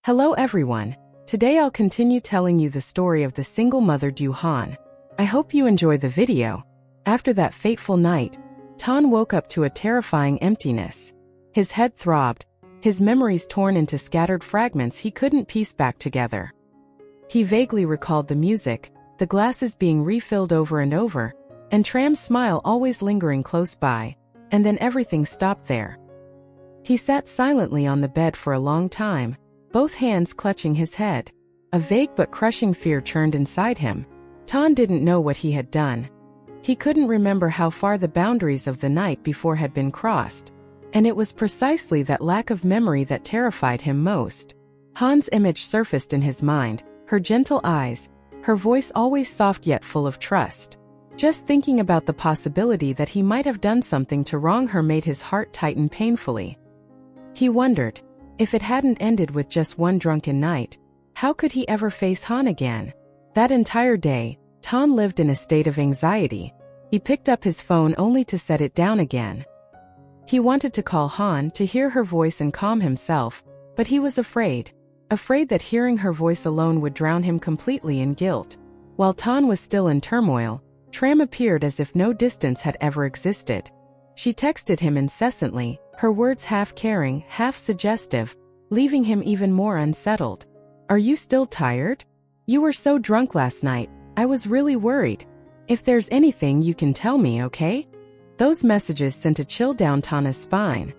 Hello everyone. Today I'll continue telling you the story of the Singlemother dieu Hân. I hope you enjoy the video. After that fateful night, Tan woke up to a terrifying emptiness. His head throbbed, his memories torn into scattered fragments he couldn't piece back together. He vaguely recalled the music, the glasses being refilled over and over, and Tram's smile always lingering close by, and then everything stopped there. He sat silently on the bed for a long time, both hands clutching his head. A vague but crushing fear churned inside him. Tan didn't know what he had done. He couldn't remember how far the boundaries of the night before had been crossed. And it was precisely that lack of memory that terrified him most. Hân's image surfaced in his mind, her gentle eyes, her voice always soft yet full of trust. Just thinking about the possibility that he might have done something to wrong her made his heart tighten painfully. He wondered, if it hadn't ended with just one drunken night, how could he ever face Hân again? That entire day, Tan lived in a state of anxiety. He picked up his phone only to set it down again. He wanted to call Hân to hear her voice and calm himself, but he was afraid that hearing her voice alone would drown him completely in guilt. While Tan was still in turmoil, Tram appeared as if no distance had ever existed. She texted him incessantly, her words half caring, half suggestive, leaving him even more unsettled. "Are you still tired? You were so drunk last night, I was really worried. If there's anything you can tell me, okay?" Those messages sent a chill down Tana's spine.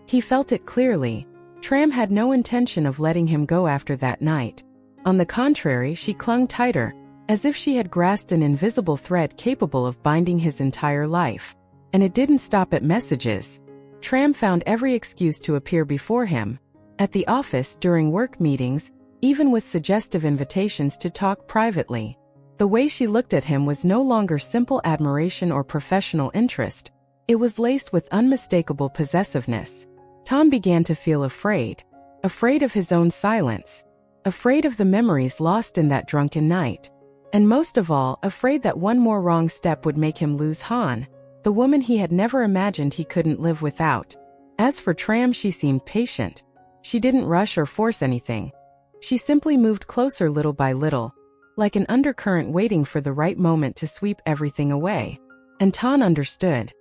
He felt it clearly. Tram had no intention of letting him go after that night. On the contrary, she clung tighter, as if she had grasped an invisible thread capable of binding his entire life. And it didn't stop at messages. Tram found every excuse to appear before him. At the office, during work meetings, even with suggestive invitations to talk privately. The way she looked at him was no longer simple admiration or professional interest. It was laced with unmistakable possessiveness. Tom began to feel afraid. Afraid of his own silence. Afraid of the memories lost in that drunken night. And most of all, afraid that one more wrong step would make him lose Hân, the woman he had never imagined he couldn't live without. As for Tram, she seemed patient. She didn't rush or force anything. She simply moved closer little by little, like an undercurrent waiting for the right moment to sweep everything away. And Tan understood.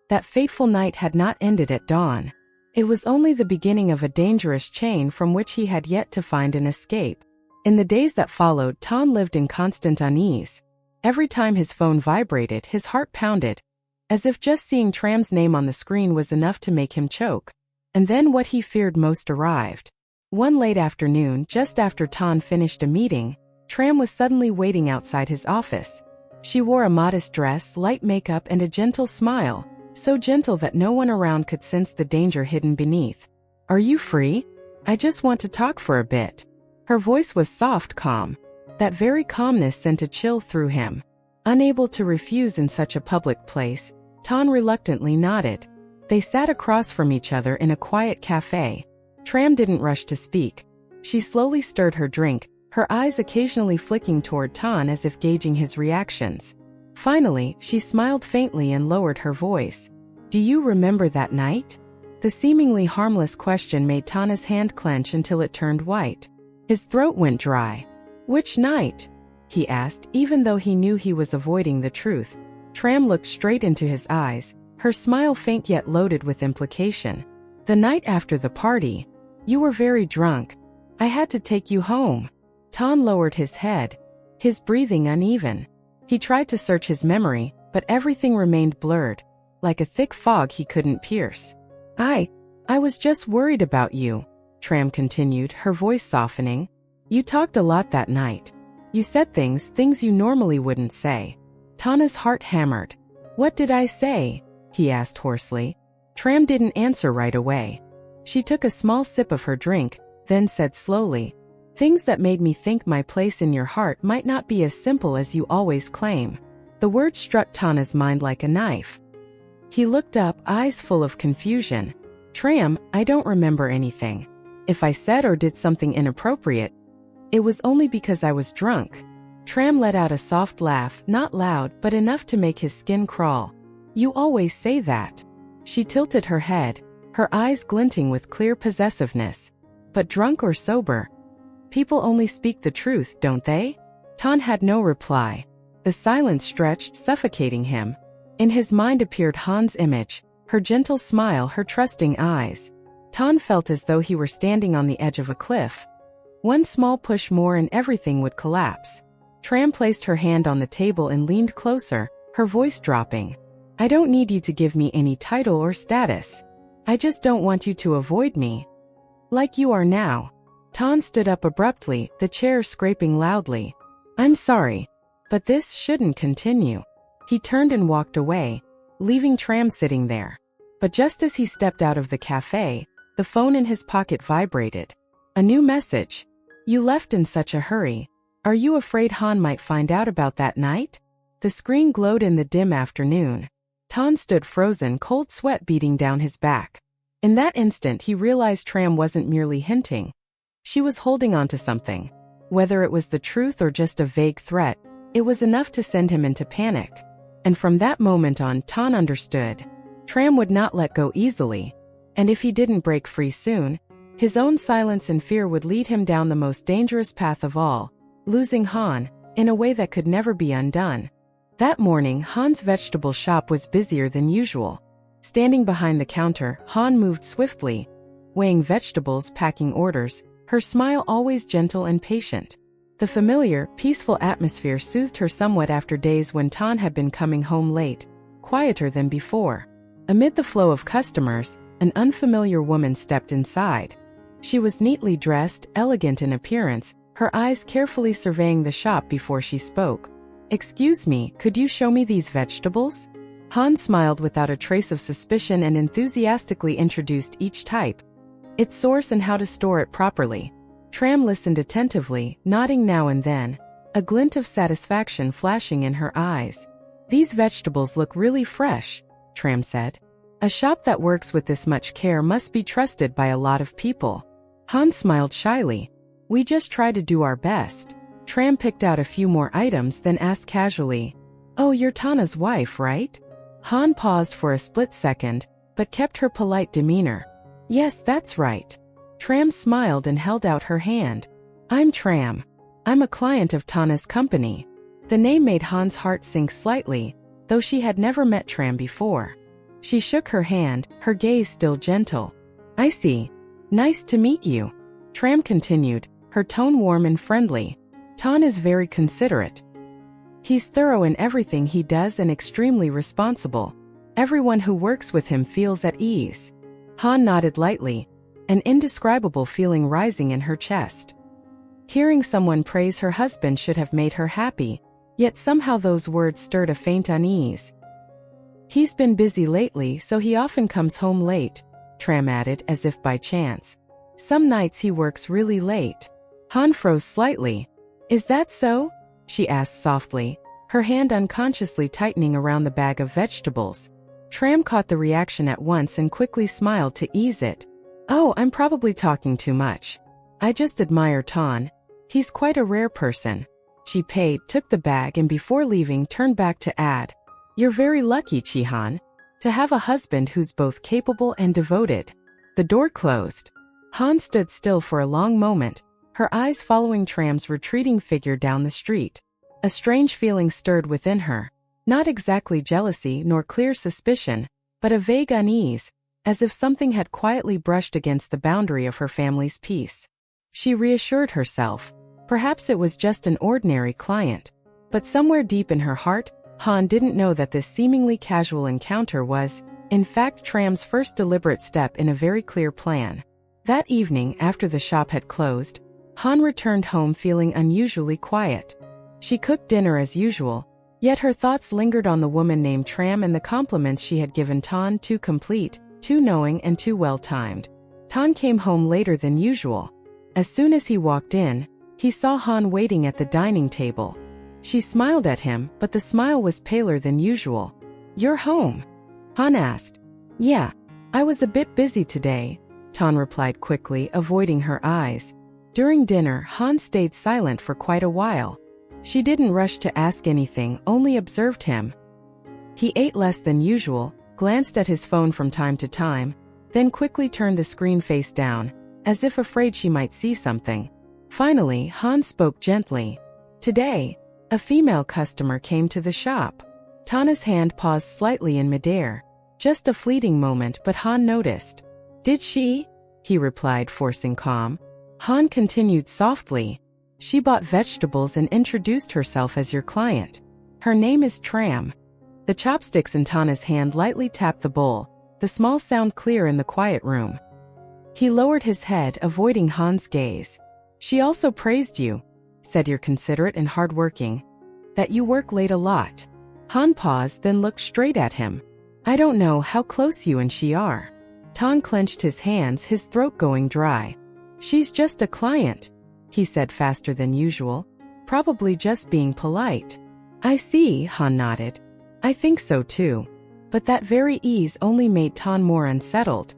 That fateful night had not ended at dawn. It was only the beginning of a dangerous chain from which he had yet to find an escape. In the days that followed, Tan lived in constant unease. Every time his phone vibrated, his heart pounded, as if just seeing Tram's name on the screen was enough to make him choke. And then what he feared most arrived. One late afternoon, just after Tan finished a meeting, Tram was suddenly waiting outside his office. She wore a modest dress, light makeup, and a gentle smile, so gentle that no one around could sense the danger hidden beneath. "Are you free? I just want to talk for a bit." Her voice was soft, calm. That very calmness sent a chill through him. Unable to refuse in such a public place, Tan reluctantly nodded. They sat across from each other in a quiet cafe. Tram didn't rush to speak. She slowly stirred her drink, her eyes occasionally flicking toward Tan as if gauging his reactions. Finally, she smiled faintly and lowered her voice. "Do you remember that night?" The seemingly harmless question made Tana's hand clench until it turned white. His throat went dry. "Which night?" he asked, even though he knew he was avoiding the truth. Tram looked straight into his eyes, her smile faint yet loaded with implication. "The night after the party. You were very drunk. I had to take you home." Tan lowered his head, his breathing uneven. He tried to search his memory, but everything remained blurred, like a thick fog he couldn't pierce. I was just worried about you," Tram continued, her voice softening. "You talked a lot that night. You said things you normally wouldn't say." Tana's heart hammered. "What did I say?" he asked hoarsely. Tram didn't answer right away. She took a small sip of her drink, then said slowly, "Things that made me think my place in your heart might not be as simple as you always claim." The word struck Tana's mind like a knife. He looked up, eyes full of confusion. "Tram, I don't remember anything. If I said or did something inappropriate, it was only because I was drunk." Tram let out a soft laugh, not loud, but enough to make his skin crawl. "You always say that." She tilted her head, her eyes glinting with clear possessiveness. But drunk or sober? People only speak the truth, don't they? Tan had no reply. The silence stretched, suffocating him. In his mind appeared Han's image, her gentle smile, her trusting eyes. Tan felt as though he were standing on the edge of a cliff. One small push more and everything would collapse. Tram placed her hand on the table and leaned closer, her voice dropping. I don't need you to give me any title or status. I just don't want you to avoid me. Like you are now. Tan stood up abruptly, the chair scraping loudly. I'm sorry, but this shouldn't continue. He turned and walked away, leaving Tram sitting there. But just as he stepped out of the cafe, the phone in his pocket vibrated. A new message. You left in such a hurry. Are you afraid Han might find out about that night? The screen glowed in the dim afternoon. Tan stood frozen, cold sweat beating down his back. In that instant he realized Tram wasn't merely hinting. She was holding on to something. Whether it was the truth or just a vague threat, it was enough to send him into panic. And from that moment on, Tan understood. Tram would not let go easily. And if he didn't break free soon, his own silence and fear would lead him down the most dangerous path of all, losing Han, in a way that could never be undone. That morning, Han's vegetable shop was busier than usual. Standing behind the counter, Han moved swiftly, weighing vegetables, packing orders, her smile always gentle and patient. The familiar, peaceful atmosphere soothed her somewhat after days when Tan had been coming home late, quieter than before. Amid the flow of customers, an unfamiliar woman stepped inside. She was neatly dressed, elegant in appearance, her eyes carefully surveying the shop before she spoke. Excuse me, could you show me these vegetables? Han smiled without a trace of suspicion and enthusiastically introduced each type, its source and how to store it properly. Tram listened attentively, nodding now and then, a glint of satisfaction flashing in her eyes. These vegetables look really fresh, Tram said. A shop that works with this much care must be trusted by a lot of people. Han smiled shyly. We just try to do our best. Tram picked out a few more items, then asked casually, Oh, you're Tana's wife, right? Han paused for a split second, but kept her polite demeanor. Yes, that's right. Tram smiled and held out her hand. I'm Tram. I'm a client of Tana's company. The name made Han's heart sink slightly, though she had never met Tram before. She shook her hand, her gaze still gentle. I see. Nice to meet you. Tram continued, her tone warm and friendly. Tan is very considerate. He's thorough in everything he does and extremely responsible. Everyone who works with him feels at ease. Han nodded lightly, an indescribable feeling rising in her chest. Hearing someone praise her husband should have made her happy, yet somehow those words stirred a faint unease. He's been busy lately, so he often comes home late, Tram added as if by chance. Some nights he works really late. Han froze slightly. Is that so? She asked softly, her hand unconsciously tightening around the bag of vegetables. Tram caught the reaction at once and quickly smiled to ease it. Oh, I'm probably talking too much. I just admire Tan. He's quite a rare person. She paid, took the bag and before leaving turned back to add, You're very lucky, Chi-han, to have a husband who's both capable and devoted. The door closed. Han stood still for a long moment, her eyes following Tram's retreating figure down the street. A strange feeling stirred within her. Not exactly jealousy nor clear suspicion, but a vague unease, as if something had quietly brushed against the boundary of her family's peace. She reassured herself. Perhaps it was just an ordinary client. But somewhere deep in her heart, Han didn't know that this seemingly casual encounter was, in fact, Tram's first deliberate step in a very clear plan. That evening, after the shop had closed, Han returned home feeling unusually quiet. She cooked dinner as usual, yet her thoughts lingered on the woman named Tram and the compliments she had given Tan, too complete, too knowing and too well-timed. Tan came home later than usual. As soon as he walked in, he saw Han waiting at the dining table. She smiled at him, but the smile was paler than usual. You're home? Han asked. Yeah, I was a bit busy today, Tan replied quickly, avoiding her eyes. During dinner, Han stayed silent for quite a while. She didn't rush to ask anything, only observed him. He ate less than usual, glanced at his phone from time to time, then quickly turned the screen face down, as if afraid she might see something. Finally, Han spoke gently. Today, a female customer came to the shop. Tana's hand paused slightly in midair. Just a fleeting moment, but Han noticed. Did she? He replied, forcing calm. Han continued softly. She bought vegetables and introduced herself as your client. Her name is Tram. The chopsticks in Tana's hand lightly tapped the bowl, the small sound clear in the quiet room. He lowered his head, avoiding Han's gaze. She also praised you, said you're considerate and hardworking, that you work late a lot. Han paused, then looked straight at him. I don't know how close you and she are. Tan clenched his hands, his throat going dry. She's just a client, he said faster than usual, probably just being polite. I see, Han nodded. I think so too. But that very ease only made Tan more unsettled.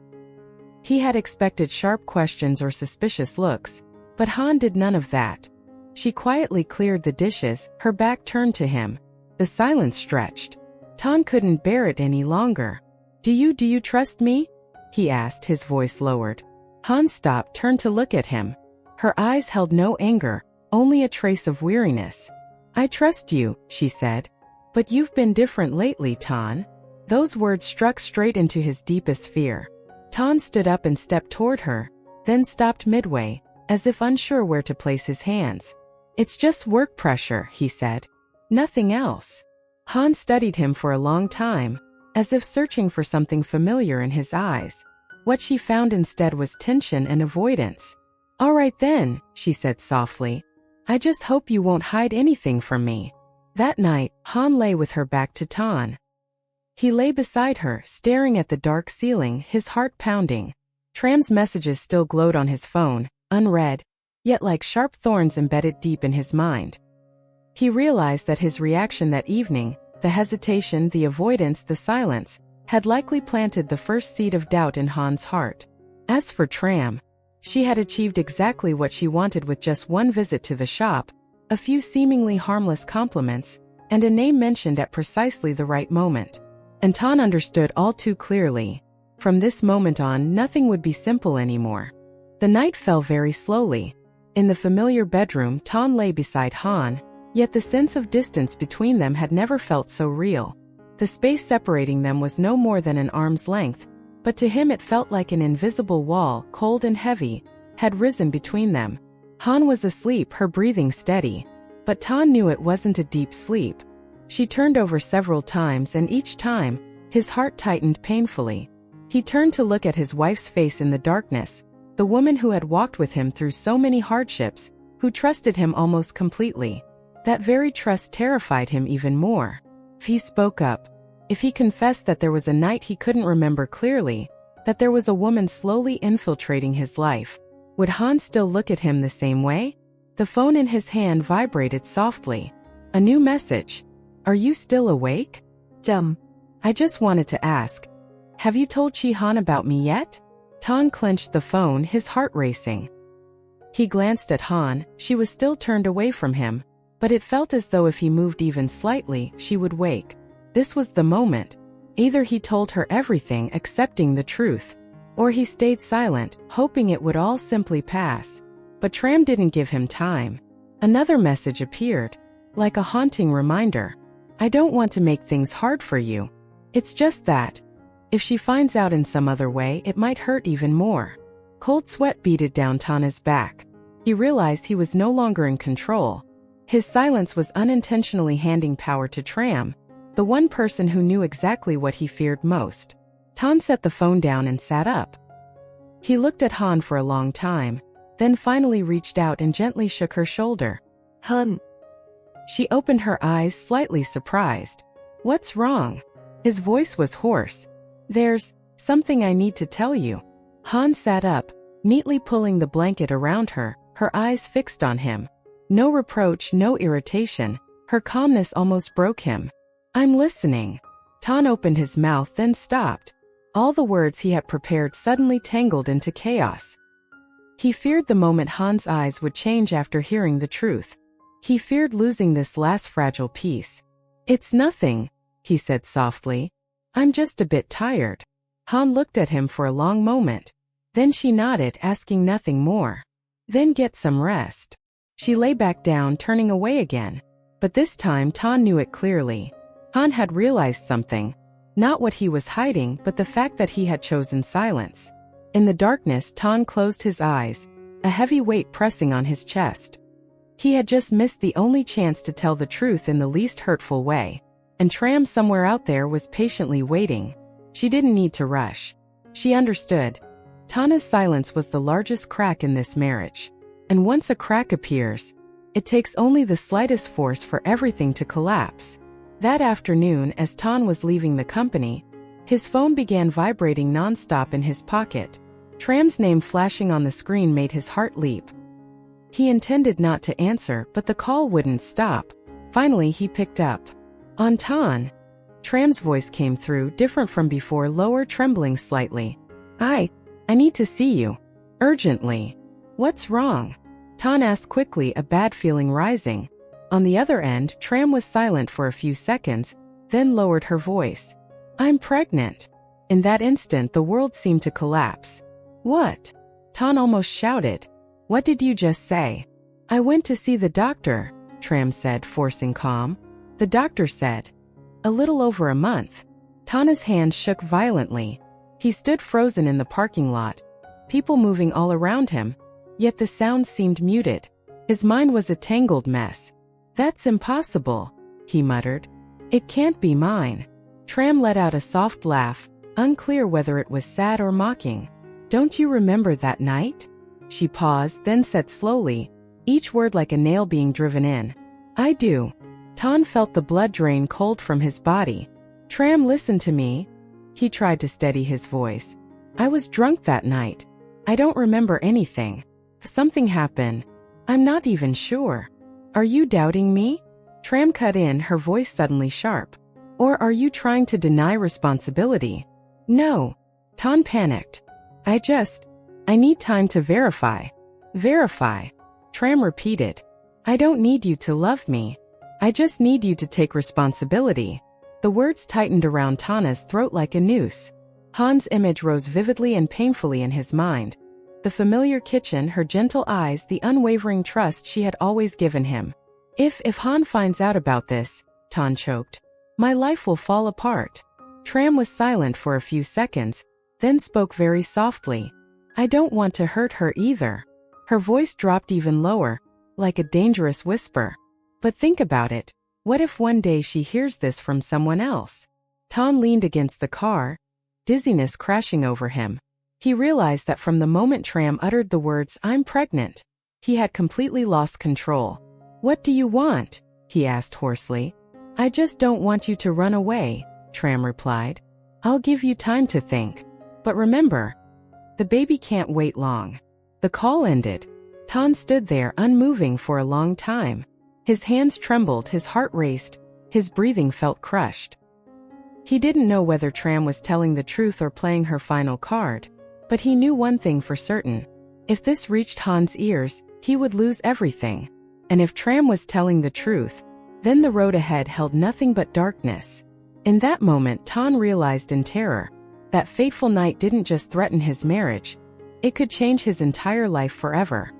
He had expected sharp questions or suspicious looks, but Han did none of that. She quietly cleared the dishes, her back turned to him. The silence stretched. Tan couldn't bear it any longer. Do you trust me? He asked, his voice lowered. Han stopped, turned to look at him. Her eyes held no anger, only a trace of weariness. I trust you, she said. But you've been different lately, Tan. Those words struck straight into his deepest fear. Tan stood up and stepped toward her, then stopped midway, as if unsure where to place his hands. It's just work pressure, he said. Nothing else. Han studied him for a long time, as if searching for something familiar in his eyes. What she found instead was tension and avoidance. All right then, she said softly. I just hope you won't hide anything from me. That night, Han lay with her back to Tan. He lay beside her, staring at the dark ceiling, his heart pounding. Tram's messages still glowed on his phone, unread, yet like sharp thorns embedded deep in his mind. He realized that his reaction that evening, the hesitation, the avoidance, the silence, had likely planted the first seed of doubt in Han's heart. As for Tram, she had achieved exactly what she wanted with just one visit to the shop, a few seemingly harmless compliments, and a name mentioned at precisely the right moment. And Tan understood all too clearly. From this moment on, nothing would be simple anymore. The night fell very slowly. In the familiar bedroom, Tan lay beside Han, yet the sense of distance between them had never felt so real. The space separating them was no more than an arm's length, but to him it felt like an invisible wall, cold and heavy, had risen between them. Han was asleep, her breathing steady, but Tan knew it wasn't a deep sleep. She turned over several times, and each time, his heart tightened painfully. He turned to look at his wife's face in the darkness, the woman who had walked with him through so many hardships, who trusted him almost completely. That very trust terrified him even more. If he spoke up, if he confessed that there was a night he couldn't remember clearly, that there was a woman slowly infiltrating his life, would Han still look at him the same way? The phone in his hand vibrated softly. A new message. Are you still awake? I just wanted to ask. Have you told Han about me yet? Tan clenched the phone, his heart racing. He glanced at Han. She was still turned away from him, but it felt as though if he moved even slightly, she would wake. This was the moment. Either he told her everything, accepting the truth, or he stayed silent, hoping it would all simply pass. But Tram didn't give him time. Another message appeared, like a haunting reminder. I don't want to make things hard for you. It's just that, if she finds out in some other way, it might hurt even more. Cold sweat beaded down Tana's back. He realized he was no longer in control. His silence was unintentionally handing power to Tram, the one person who knew exactly what he feared most. Tan set the phone down and sat up. He looked at Han for a long time, then finally reached out and gently shook her shoulder. Han. She opened her eyes, slightly surprised. What's wrong? His voice was hoarse. There's something I need to tell you. Han sat up, neatly pulling the blanket around her, her eyes fixed on him. No reproach, no irritation. Her calmness almost broke him. I'm listening. Tan opened his mouth, then stopped. All the words he had prepared suddenly tangled into chaos. He feared the moment Han's eyes would change after hearing the truth. He feared losing this last fragile piece. It's nothing, he said softly. I'm just a bit tired. Han looked at him for a long moment. Then she nodded, asking nothing more. Then get some rest. She lay back down, turning away again. But this time Tan knew it clearly. Han had realized something. Not what he was hiding, but the fact that he had chosen silence. In the darkness, Tan closed his eyes, a heavy weight pressing on his chest. He had just missed the only chance to tell the truth in the least hurtful way. And Tram somewhere out there was patiently waiting. She didn't need to rush. She understood. Tana's silence was the largest crack in this marriage. And once a crack appears, it takes only the slightest force for everything to collapse. That afternoon, as Tan was leaving the company, his phone began vibrating non-stop in his pocket. Tram's name flashing on the screen made his heart leap. He intended not to answer, but the call wouldn't stop. Finally, he picked up. On Tan. Tram's voice came through, different from before, lower, trembling slightly. I need to see you. Urgently. What's wrong? Tan asked quickly, a bad feeling rising. On the other end, Tram was silent for a few seconds, then lowered her voice. I'm pregnant. In that instant, the world seemed to collapse. What? Tan almost shouted. What did you just say? I went to see the doctor, Tram said, forcing calm. The doctor said. A little over a month. Tana's hand shook violently. He stood frozen in the parking lot, people moving all around him, yet the sound seemed muted. His mind was a tangled mess. That's impossible, he muttered. It can't be mine. Tram let out a soft laugh, unclear whether it was sad or mocking. Don't you remember that night? She paused, then said slowly, each word like a nail being driven in. I do. Tan felt the blood drain cold from his body. Tram, listen to me. He tried to steady his voice. I was drunk that night. I don't remember anything. Something happened. I'm not even sure. Are you doubting me? Tram cut in, her voice suddenly sharp. Or are you trying to deny responsibility? No. Tan panicked. I need time to verify. Verify. Tram repeated. I don't need you to love me. I just need you to take responsibility. The words tightened around Tana's throat like a noose. Han's image rose vividly and painfully in his mind. The familiar kitchen, her gentle eyes, the unwavering trust she had always given him. If Han finds out about this, Tan choked, my life will fall apart. Tram was silent for a few seconds, then spoke very softly. I don't want to hurt her either. Her voice dropped even lower, like a dangerous whisper. But think about it. What if one day she hears this from someone else? Tan leaned against the car, dizziness crashing over him. He realized that from the moment Tram uttered the words, I'm pregnant, he had completely lost control. What do you want? He asked hoarsely. I just don't want you to run away, Tram replied. I'll give you time to think. But remember, the baby can't wait long. The call ended. Tan stood there unmoving for a long time. His hands trembled, his heart raced, his breathing felt crushed. He didn't know whether Tram was telling the truth or playing her final card, but he knew one thing for certain. If this reached Han's ears, he would lose everything. And if Tram was telling the truth, then the road ahead held nothing but darkness. In that moment, Tan realized in terror that fateful night didn't just threaten his marriage, it could change his entire life forever.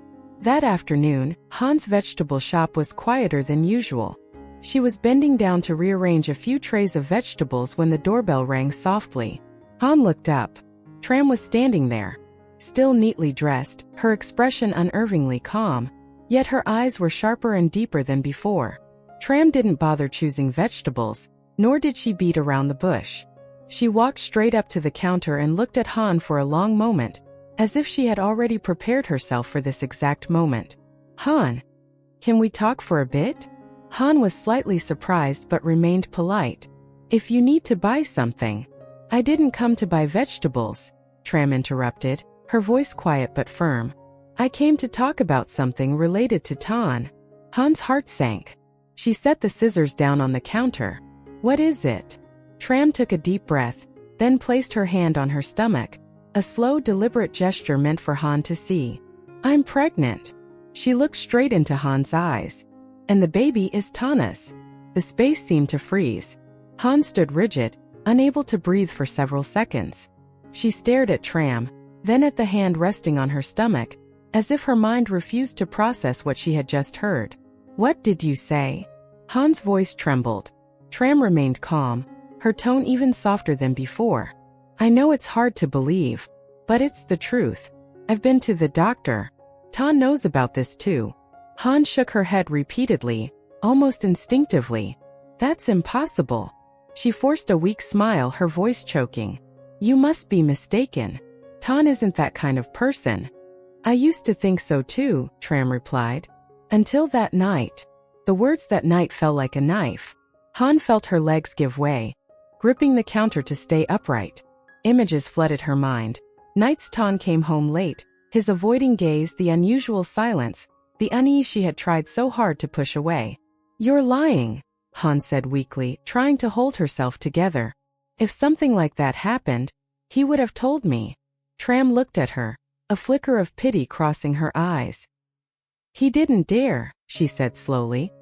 That afternoon, Han's vegetable shop was quieter than usual. She was bending down to rearrange a few trays of vegetables when the doorbell rang softly. Han looked up. Tram was standing there, still neatly dressed, her expression unnervingly calm, yet her eyes were sharper and deeper than before. Tram didn't bother choosing vegetables, nor did she beat around the bush. She walked straight up to the counter and looked at Han for a long moment, as if she had already prepared herself for this exact moment. Han, can we talk for a bit? Han was slightly surprised but remained polite. If you need to buy something. I didn't come to buy vegetables, Tram interrupted, her voice quiet but firm. I came to talk about something related to Tan. Han's heart sank. She set the scissors down on the counter. What is it? Tram took a deep breath, then placed her hand on her stomach, a slow, deliberate gesture meant for Han to see. I'm pregnant. She looked straight into Han's eyes. And the baby is Tana's. The space seemed to freeze. Han stood rigid, unable to breathe for several seconds. She stared at Tram, then at the hand resting on her stomach, as if her mind refused to process what she had just heard. "What did you say?" Han's voice trembled. Tram remained calm, her tone even softer than before. "I know it's hard to believe, but it's the truth. I've been to the doctor. Tan knows about this too." Han shook her head repeatedly, almost instinctively. "That's impossible." She forced a weak smile, her voice choking. "You must be mistaken. Tan isn't that kind of person." "I used to think so too," Tram replied. "Until that night." The words "that night" fell like a knife. Han felt her legs give way, gripping the counter to stay upright. Images flooded her mind. Nights Tan came home late, his avoiding gaze, the unusual silence, the unease she had tried so hard to push away. "You're lying," Han said weakly, trying to hold herself together. "If something like that happened, he would have told me." Tram looked at her, a flicker of pity crossing her eyes. "He didn't dare," she said slowly.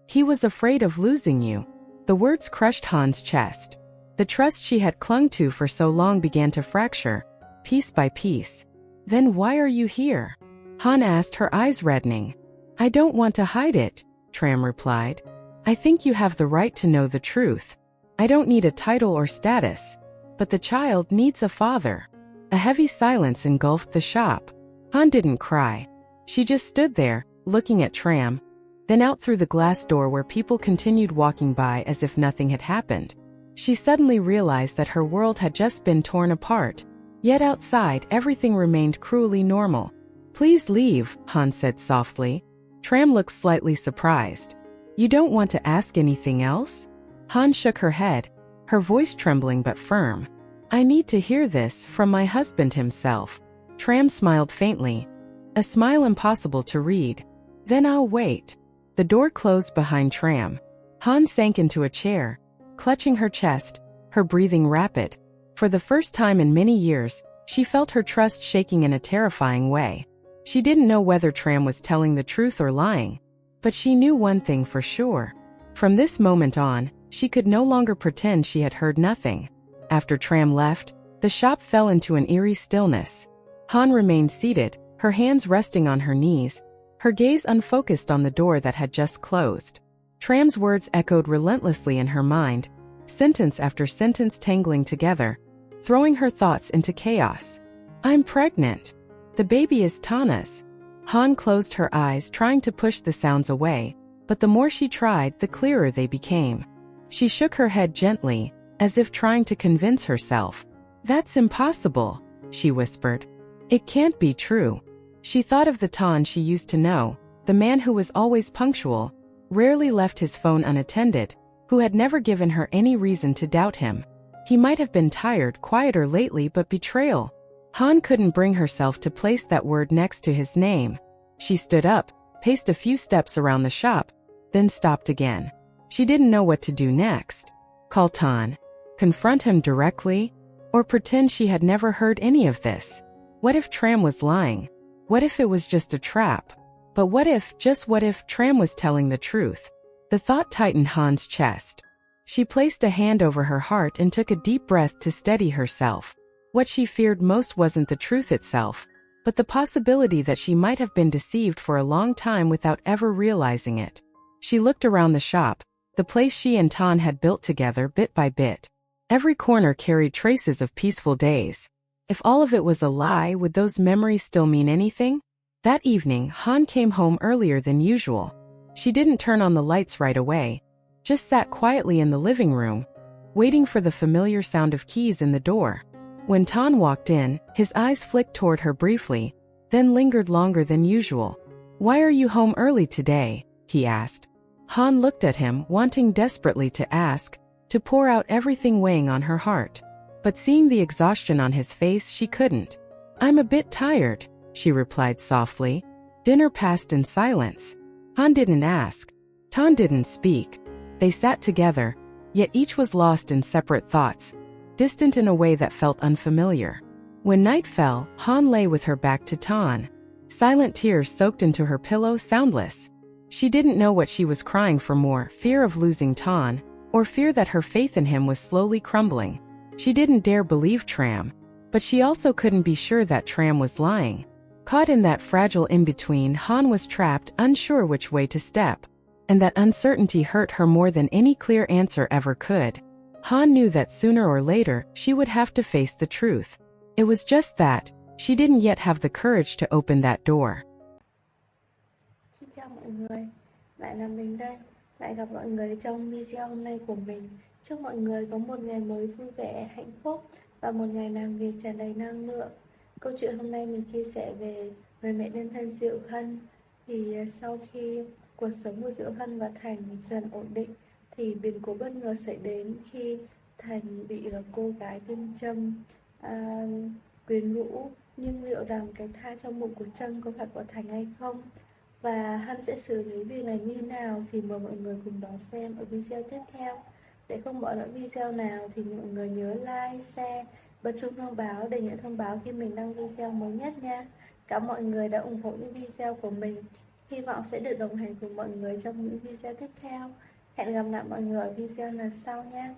"He was afraid of losing you." The words crushed Han's chest. The trust she had clung to for so long began to fracture, piece by piece. "Then why are you here?" Han asked, her eyes reddening. "I don't want to hide it," Tram replied. "I think you have the right to know the truth. I don't need a title or status, but the child needs a father." A heavy silence engulfed the shop. Han didn't cry. She just stood there, looking at Tram, then out through the glass door where people continued walking by as if nothing had happened. She suddenly realized that her world had just been torn apart, yet outside everything remained cruelly normal. "Please leave," Han said softly. Tram looked slightly surprised. "You don't want to ask anything else?" Han shook her head, her voice trembling but firm. "I need to hear this from my husband himself." Tram smiled faintly, a smile impossible to read. "Then I'll wait." The door closed behind Tram. Han sank into a chair, clutching her chest, her breathing rapid. For the first time in many years, she felt her trust shaking in a terrifying way. She didn't know whether Tram was telling the truth or lying, but she knew one thing for sure. From this moment on, she could no longer pretend she had heard nothing. After Tram left, the shop fell into an eerie stillness. Han remained seated, her hands resting on her knees, her gaze unfocused on the door that had just closed. Tram's words echoed relentlessly in her mind, sentence after sentence tangling together, throwing her thoughts into chaos. "I'm pregnant. The baby is Tana's." Han closed her eyes, trying to push the sounds away, but the more she tried, the clearer they became. She shook her head gently, as if trying to convince herself. "That's impossible," she whispered. "It can't be true." She thought of the Tan she used to know, the man who was always punctual, rarely left his phone unattended, who had never given her any reason to doubt him. He might have been tired, quieter lately, but betrayal. Han couldn't bring herself to place that word next to his name. She stood up, paced a few steps around the shop, then stopped again. She didn't know what to do next. Call Tan? Confront him directly? Or pretend she had never heard any of this? What if Tram was lying? What if it was just a trap? But what if, just what if, Tram was telling the truth? The thought tightened Han's chest. She placed a hand over her heart and took a deep breath to steady herself. What she feared most wasn't the truth itself, but the possibility that she might have been deceived for a long time without ever realizing it. She looked around the shop, the place she and Tan had built together bit by bit. Every corner carried traces of peaceful days. If all of it was a lie, would those memories still mean anything? That evening, Han came home earlier than usual. She didn't turn on the lights right away, just sat quietly in the living room, waiting for the familiar sound of keys in the door. When Tan walked in, his eyes flicked toward her briefly, then lingered longer than usual. "Why are you home early today?" he asked. Han looked at him, wanting desperately to ask, to pour out everything weighing on her heart. But seeing the exhaustion on his face, she couldn't. "I'm a bit tired," she replied softly. Dinner passed in silence. Han didn't ask. Tan didn't speak. They sat together, yet each was lost in separate thoughts, distant in a way that felt unfamiliar. When night fell, Han lay with her back to Tan. Silent tears soaked into her pillow, soundless. She didn't know what she was crying for more, fear of losing Tan, or fear that her faith in him was slowly crumbling. She didn't dare believe Tram. But she also couldn't be sure that Tram was lying. Caught in that fragile in-between, Han was trapped, unsure which way to step. And that uncertainty hurt her more than any clear answer ever could. Han knew that sooner or later, she would have to face the truth. It was just that, she didn't yet have the courage to open that door. Xin chào mọi người, lại là mình đây, lại gặp mọi người trong video hôm nay của mình. Chúc mọi người có một ngày mới vui vẻ, hạnh phúc và một ngày làm việc tràn đầy năng lượng. Câu chuyện hôm nay mình chia sẻ về người mẹ đơn thân Diệu Hân. Thì sau khi cuộc sống của Diệu Hân và Thành dần ổn định thì biến cố bất ngờ xảy đến khi Thành bị cô gái tên Trâm quyến rũ. Nhưng liệu rằng cái thai trong bụng của Trâm có phải của Thành hay không? Và Hân sẽ xử lý việc này như nào thì mời mọi người cùng đón xem ở video tiếp theo. Để không bỏ lỡ video nào thì mọi người nhớ like, share, bật chuông thông báo để nhận thông báo khi mình đăng video mới nhất nha. Cảm ơn mọi người đã ủng hộ những video của mình. Hy vọng sẽ được đồng hành cùng mọi người trong những video tiếp theo. Hẹn gặp lại mọi người ở video lần sau nha.